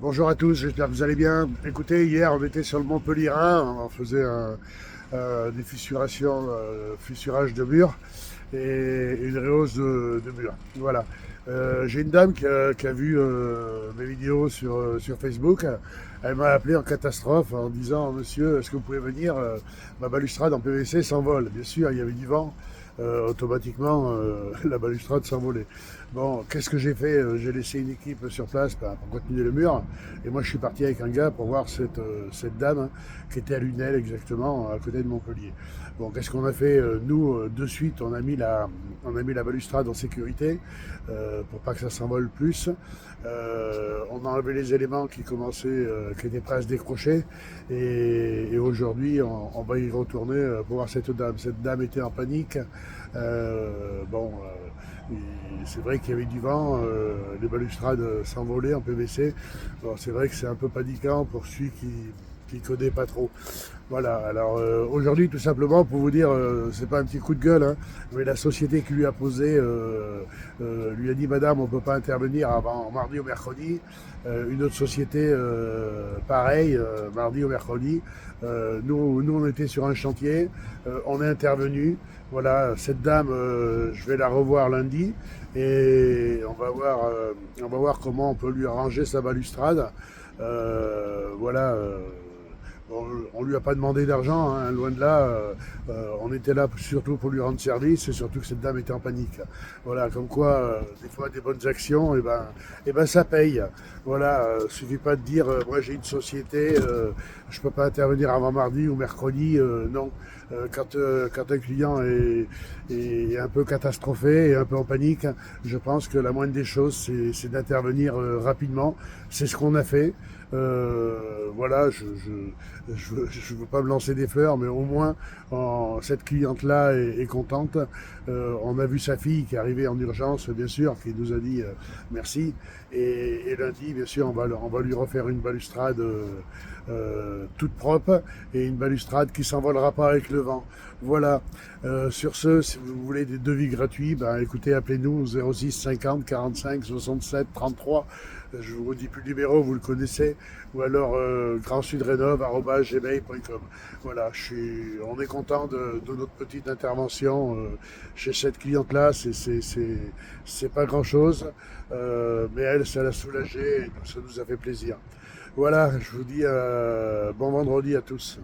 Bonjour à tous, j'espère que vous allez bien. Écoutez, hier on était sur le Montpellierin, on faisait des fissurations, fissurage de murs et une rehausse de murs. Voilà. J'ai une dame qui a vu mes vidéos sur Facebook. Elle m'a appelé en catastrophe en disant: Monsieur, est-ce que vous pouvez venir? Ma balustrade en PVC s'envole. Bien sûr, il y avait du vent. Automatiquement, la balustrade s'envolait. Bon, qu'est-ce que j'ai fait? J'ai laissé une équipe sur place pour continuer le mur. Et moi, je suis parti avec un gars pour voir cette dame, hein, qui était à Lunel exactement, à côté de Montpellier. Bon, qu'est-ce qu'on a fait? Nous, de suite, on a mis la balustrade en sécurité pour pas que ça s'envole plus. On a enlevé les éléments qui commençaient, qui étaient prêts à se décrocher. Et aujourd'hui, on va y retourner pour voir cette dame. Cette dame était en panique. Bon, c'est vrai qu'il y avait du vent, les balustrades s'envolaient en PVC. Bon, c'est vrai que c'est un peu paniquant pour celui qui connaît pas trop. Voilà, alors aujourd'hui, tout simplement, pour vous dire, c'est pas un petit coup de gueule, hein, mais la société qui lui a posé lui a dit: Madame, on peut pas intervenir avant mardi ou mercredi. Une autre société, pareil, mardi ou mercredi. Nous, on était sur un chantier, on est intervenu. Voilà, cette dame, je vais la revoir lundi et on va voir comment on peut lui arranger sa balustrade. Voilà. On lui a pas demandé d'argent, hein, loin de là. On était là surtout pour lui rendre service et surtout que cette dame était en panique. Voilà, comme quoi, des fois, des bonnes actions, et ben, ça paye. Voilà, suffit pas de dire: moi j'ai une société, je peux pas intervenir avant mardi ou mercredi. Non. Quand un client est un peu catastrophé et un peu en panique, je pense que la moindre des choses, c'est d'intervenir rapidement. C'est ce qu'on a fait. Voilà, je veux pas me lancer des fleurs, mais au moins cette cliente-là est contente. On a vu sa fille qui est arrivée en urgence, bien sûr, qui nous a dit merci. Et lundi, bien sûr, on va lui refaire une balustrade toute propre et une balustrade qui s'envolera pas avec le vent. Voilà. Sur ce, si vous voulez des devis gratuits, ben écoutez, appelez-nous au 06 50 45 67 33. Je vous redis plus le numéro, vous le connaissez. Ou alors grandsudrenov@gmail.com. Voilà, on est content de notre petite intervention chez cette cliente-là. C'est pas grand-chose, mais elle, ça l'a soulagée et ça nous a fait plaisir. Voilà, je vous dis bon vendredi à tous.